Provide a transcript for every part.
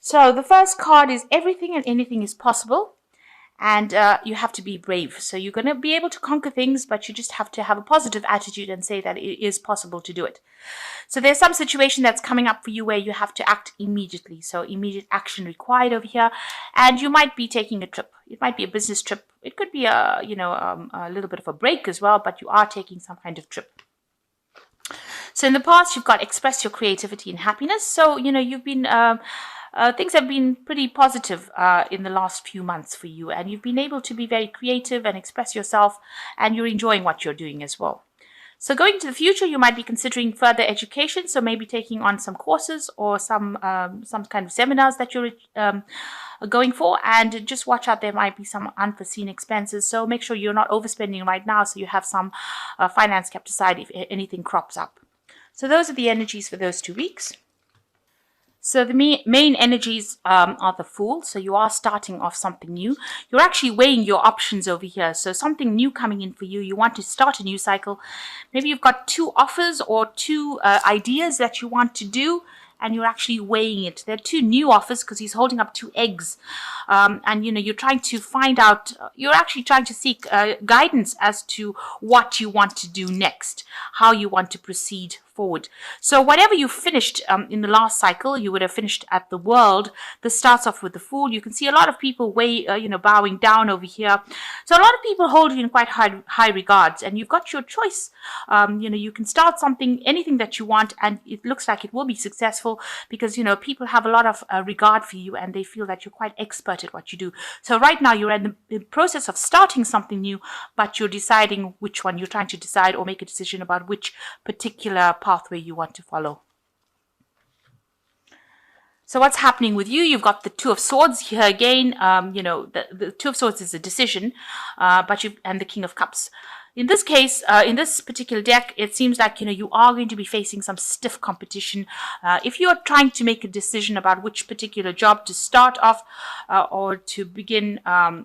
So the first card is everything and anything is possible. And you have to be brave. So you're going to be able to conquer things, but you just have to have a positive attitude and say that it is possible to do it. So there's some situation that's coming up for you where you have to act immediately. So immediate action required over here. And you might be taking a trip. It might be a business trip. It could be a little bit of a break as well, but you are taking some kind of trip. So in the past, you've got express your creativity and happiness. So, you've been... things have been pretty positive in the last few months for you, and you've been able to be very creative and express yourself, and you're enjoying what you're doing as well. So going into the future, you might be considering further education, so maybe taking on some courses or some kind of seminars that you're going for, and just watch out, there might be some unforeseen expenses, so make sure you're not overspending right now, so you have some finance kept aside if anything crops up. So those are the energies for those 2 weeks. So the main energies are the Fool. So you are starting off something new. You're actually weighing your options over here. So something new coming in for you. You want to start a new cycle. Maybe you've got 2 offers or 2 ideas that you want to do, and you're actually weighing it. There are 2 new offers because he's holding up 2 eggs. And, you're trying to find out, you're actually trying to seek guidance as to what you want to do next, how you want to proceed forward. So whatever you finished in the last cycle, you would have finished at the World. This starts off with the Fool. You can see a lot of people bowing down over here. So a lot of people hold you in quite high regards, and you've got your choice. You can start something, anything that you want, and it looks like it will be successful because, people have a lot of regard for you, and they feel that you're quite expert at what you do. So right now you're in the process of starting something new, but you're deciding which one. You're trying to decide or make a decision about which particular pathway you want to follow. So what's happening with you? You've got the 2 of Swords here again. The 2 of Swords is a decision, and the King of Cups. In this case, in this particular deck, it seems like, you are going to be facing some stiff competition. If you're trying to make a decision about which particular job to start off or to begin,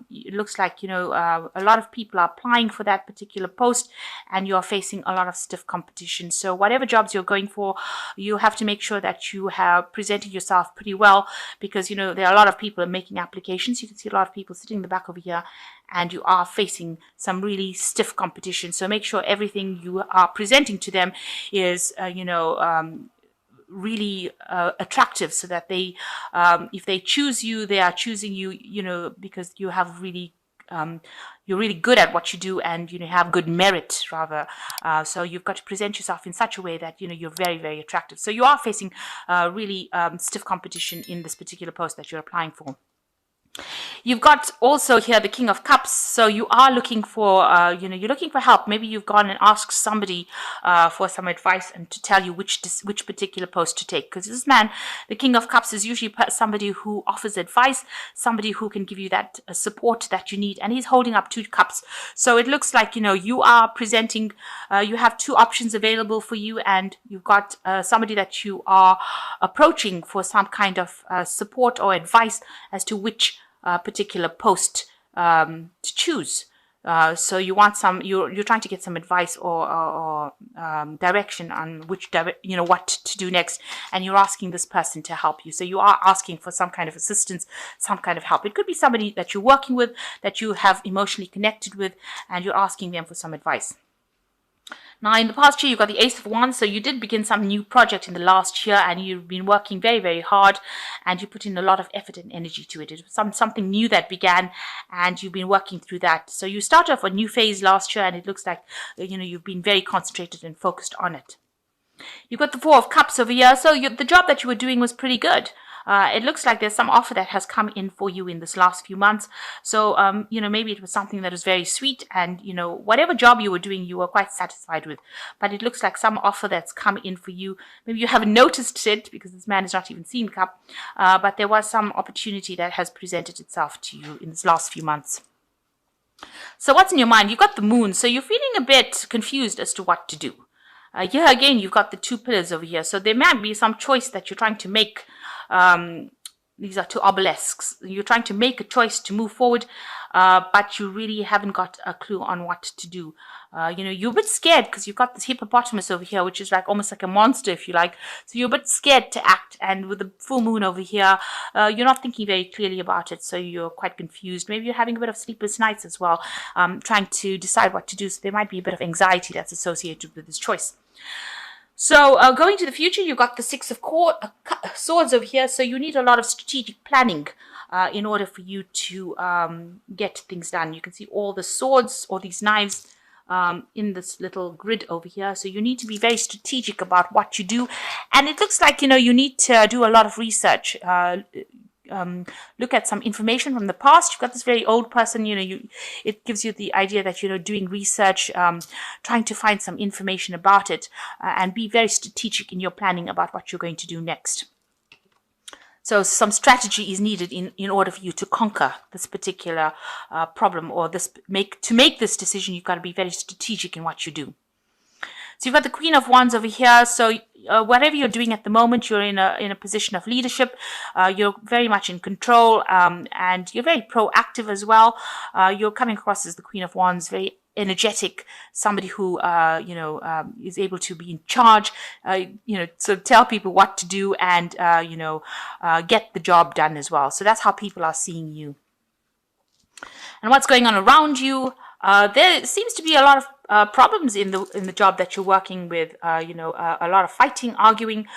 it looks like, a lot of people are applying for that particular post, and you're facing a lot of stiff competition. So whatever jobs you're going for, you have to make sure that you have presented yourself pretty well, because, there are a lot of people making applications. You can see a lot of people sitting in the back over here, and you are facing some really stiff competition. So make sure everything you are presenting to them is, really attractive, so that they, if they choose you, they are choosing you, because you have really, you're really good at what you do, and, have good merit, rather. So you've got to present yourself in such a way that, you're very, very attractive. So you are facing really stiff competition in this particular post that you're applying for. You've got also here the King of Cups. So you are looking for, you're looking for help. Maybe you've gone and asked somebody for some advice and to tell you which particular post to take. Because this man, the King of Cups, is usually somebody who offers advice, somebody who can give you that support that you need. And he's holding up 2 cups. So it looks like, you are presenting, you have 2 options available for you, and you've got somebody that you are approaching for some kind of support or advice as to which particular post to choose. So you want you're trying to get some advice or direction on what to do next, and you're asking this person to help you. So you are asking for some kind of assistance, some kind of help. It could be somebody that you're working with, that you have emotionally connected with, and you're asking them for some advice. Now, in the past year, you've got the Ace of Wands, so you did begin some new project in the last year, and you've been working very, very hard, and you put in a lot of effort and energy to it. It was something new that began, and you've been working through that. So you started off a new phase last year, and it looks like, you've been very concentrated and focused on it. You've got the 4 of Cups over here, so the job that you were doing was pretty good. It looks like there's some offer that has come in for you in this last few months. So, maybe it was something that was very sweet, and, whatever job you were doing, you were quite satisfied with. But it looks like some offer that's come in for you. Maybe you haven't noticed it because this man has not even seen Cup. But there was some opportunity that has presented itself to you in this last few months. So what's in your mind? You've got the Moon. So you're feeling a bit confused as to what to do. Here again, you've got the 2 pillars over here. So there might be some choice that you're trying to make. These are 2 obelisks. You're trying to make a choice to move forward. but you really haven't got a clue on what to do. You're a bit scared because you've got this hippopotamus over here, which is like almost like a monster, if you like. So you're a bit scared to act. And with the full moon over here, you're not thinking very clearly about it. So you're quite confused. Maybe you're having a bit of sleepless nights as well, trying to decide what to do. So there might be a bit of anxiety that's associated with this choice. So going to the future, you've got the Six of Swords over here. So you need a lot of strategic planning in order for you to get things done. You can see all the swords or these knives in this little grid over here. So you need to be very strategic about what you do. And it looks like, you need to do a lot of research. Look at some information from the past. You've got this very old person, it gives you the idea that, doing research, trying to find some information about it, and be very strategic in your planning about what you're going to do next. So some strategy is needed in order for you to conquer this particular problem, or to make this decision. You've got to be very strategic in what you do. So you've got the Queen of Wands over here. So whatever you're doing at the moment, you're in a position of leadership. You're very much in control, and you're very proactive as well. You're coming across as the Queen of Wands, very energetic, somebody who is able to be in charge, so tell people what to do, and get the job done as well. So that's how people are seeing you. And what's going on around you? There seems to be a lot of problems in the job that you're working with. A lot of fighting, arguing.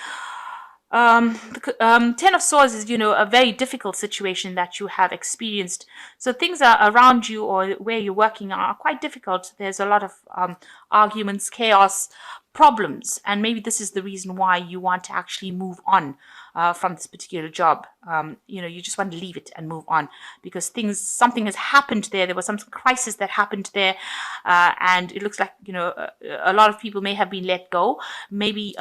Ten of Swords is, a very difficult situation that you have experienced. So things are around you or where you're working are quite difficult. There's a lot of arguments, chaos, problems, and maybe this is the reason why you want to actually move on from this particular job. You just want to leave it and move on because something has happened there. There was some crisis that happened there, and it looks like a lot of people may have been let go. Maybe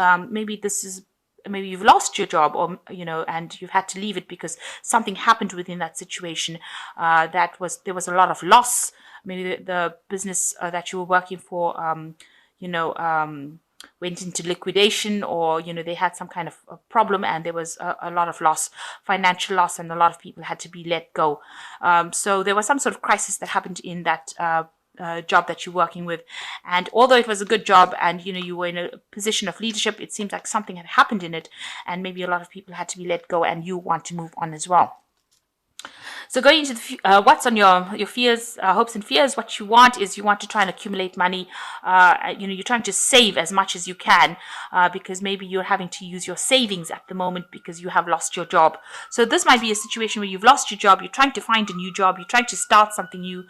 you've lost your job, or and you've had to leave it because something happened within that situation. There was a lot of loss. Maybe the business that you were working for, went into liquidation, or they had some kind of a problem, and there was a lot of loss, financial loss, and a lot of people had to be let go. So there was some sort of crisis that happened in that job that you're working with, and although it was a good job and you were in a position of leadership, it seems like something had happened in it, and maybe a lot of people had to be let go, and you want to move on as well. So going into what's on your fears, hopes and fears, what you want is you want to try and accumulate money. You're trying to save as much as you can because maybe you're having to use your savings at the moment because you have lost your job. So this might be a situation where you've lost your job, you're trying to find a new job, you're trying to start something new.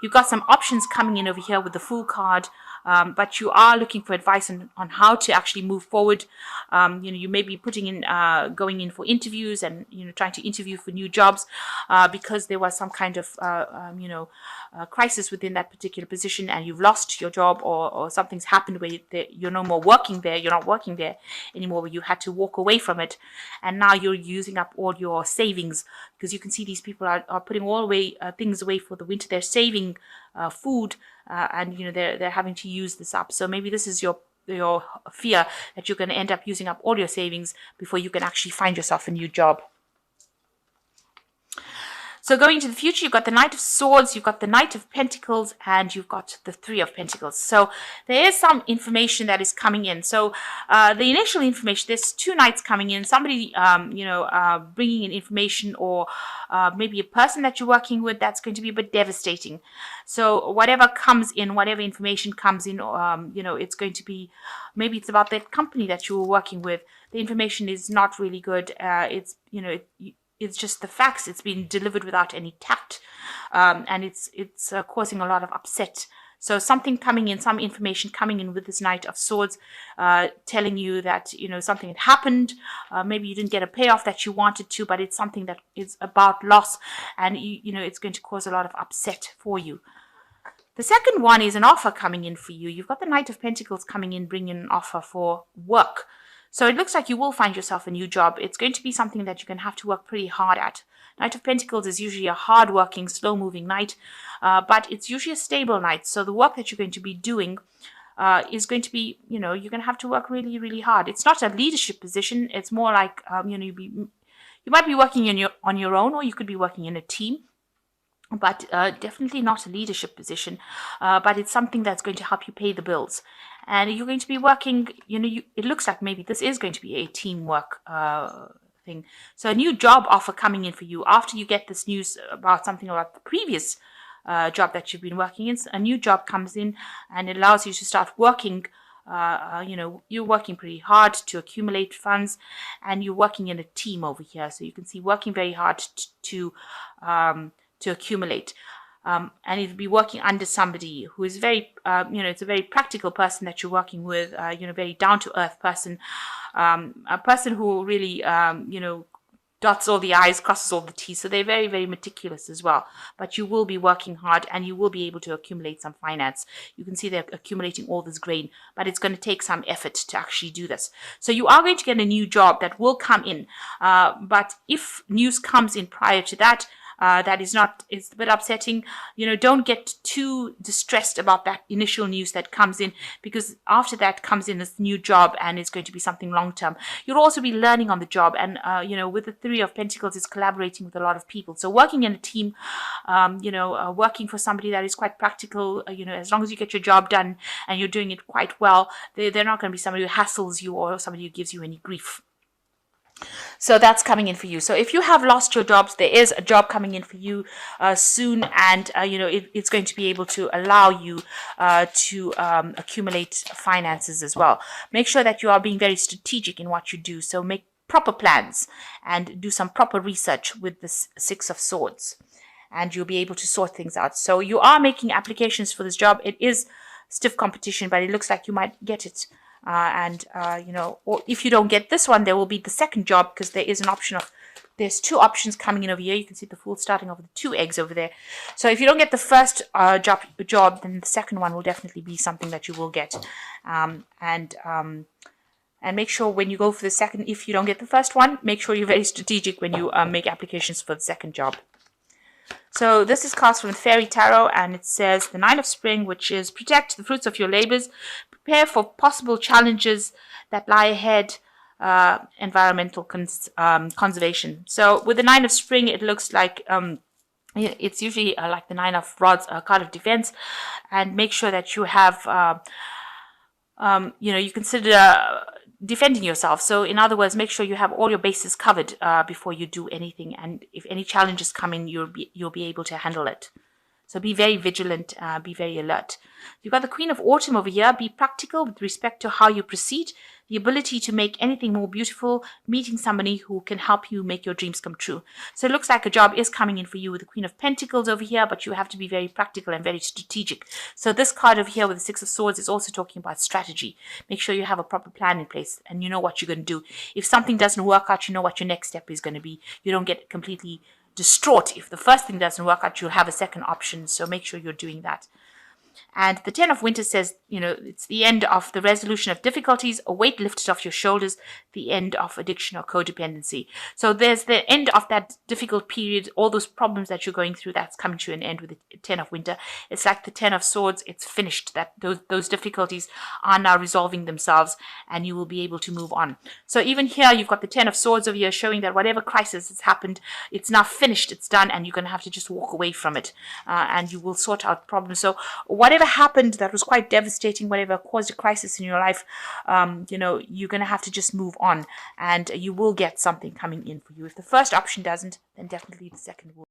You've got some options coming in over here with the Fool card. But you are looking for advice on how to actually move forward. You may be going in for interviews and trying to interview for new jobs because there was some kind of crisis within that particular position, and you've lost your job, or something's happened where you're no more working there. You're not working there anymore. Where you had to walk away from it, and now you're using up all your savings because you can see these people are putting all things away for the winter. They're saving food. And they're having to use this up. So maybe this is your fear that you're going to end up using up all your savings before you can actually find yourself a new job. So going into the future, you've got the Knight of Swords, you've got the Knight of Pentacles, and you've got the Three of Pentacles. So there is some information that is coming in. So the initial information, there's two knights coming in, somebody, bringing in information, or maybe a person that you're working with that's going to be a bit devastating. So whatever comes in, whatever information comes in, it's going to be, maybe it's about that company that you were working with. The information is not really good. It's just the facts. It's being delivered without any tact, and it's causing a lot of upset. So something coming in, some information coming in with this Knight of Swords, telling you that something had happened. Maybe you didn't get a payoff that you wanted to, but it's something that is about loss, and it's going to cause a lot of upset for you. The second one is an offer coming in for you. You've got the Knight of Pentacles coming in, bringing an offer for work. So it looks like you will find yourself a new job. It's going to be something that you're going to have to work pretty hard at. Knight of Pentacles is usually a hard-working, slow-moving knight, but it's usually a stable knight. So the work that you're going to be doing is going to be, you're going to have to work really, really hard. It's not a leadership position. It's more like, you might be working on your own, or you could be working in a team. but definitely not a leadership position, but it's something that's going to help you pay the bills. And you're going to be working, it looks like maybe this is going to be a teamwork thing. So a new job offer coming in for you after you get this news about something about the previous job that you've been working in. A new job comes in and it allows you to start working. You're working pretty hard to accumulate funds, and you're working in a team over here. So you can see working very hard to accumulate. And it'll be working under somebody who is very, it's a very practical person that you're working with, very down to earth person, a person who really, dots all the I's, crosses all the T's. So they're very, very meticulous as well. But you will be working hard and you will be able to accumulate some finance. You can see they're accumulating all this grain, but it's going to take some effort to actually do this. So you are going to get a new job that will come in. But if news comes in prior to that, that is not, it's a bit upsetting. Don't get too distressed about that initial news that comes in, because after that comes in this new job and it's going to be something long term. You'll also be learning on the job, and with the Three of Pentacles, is collaborating with a lot of people. So working in a team, working for somebody that is quite practical, as long as you get your job done and you're doing it quite well, they're not going to be somebody who hassles you or somebody who gives you any grief. So that's coming in for you. So if you have lost your jobs, there is a job coming in for you soon, and it's going to be able to allow you to accumulate finances as well. Make sure that you are being very strategic in what you do. So make proper plans and do some proper research with the Six of Swords, and you'll be able to sort things out. So you are making applications for this job. It is stiff competition, but it looks like you might get it. Or if you don't get this one, there will be the second job, because there is an option of, there's two options coming in over here. You can see the Fool starting off with 2 eggs over there. So if you don't get the first job, then the second one will definitely be something that you will get. And make sure when you go for the second, if you don't get the first one, make sure you're very strategic when you make applications for the second job. So this is cast from the Fairy Tarot, and it says the Nine of Spring, which is protect the fruits of your labors, prepare for possible challenges that lie ahead, environmental conservation. So with the Nine of Spring, it looks like it's usually like the Nine of Rods, card of defense, and make sure that you have, you consider defending yourself. So in other words, make sure you have all your bases covered before you do anything, and if any challenges come in, you'll be able to handle it. So be very vigilant, be very alert. You've got the Queen of Autumn over here. Be practical with respect to how you proceed. The ability to make anything more beautiful, meeting somebody who can help you make your dreams come true. So it looks like a job is coming in for you with the Queen of Pentacles over here, but you have to be very practical and very strategic. So this card over here with the Six of Swords is also talking about strategy. Make sure you have a proper plan in place and you know what you're going to do. If something doesn't work out, you know what your next step is going to be. You don't get completely distraught. If the first thing doesn't work out, you'll have a second option. So make sure you're doing that. And the Ten of Winter says, it's the end of the resolution of difficulties, a weight lifted off your shoulders, the end of addiction or codependency. So there's the end of that difficult period, all those problems that you're going through, that's coming to an end with the Ten of Winter. It's like the Ten of Swords, it's finished. That those difficulties are now resolving themselves, and you will be able to move on. So even here, you've got the Ten of Swords over here showing that whatever crisis has happened, it's now finished, it's done, and you're going to have to just walk away from it, and you will sort out problems. So whatever happened that was quite devastating, whatever caused a crisis in your life, you're going to have to just move on, and you will get something coming in for you. If the first option doesn't, then definitely the second will.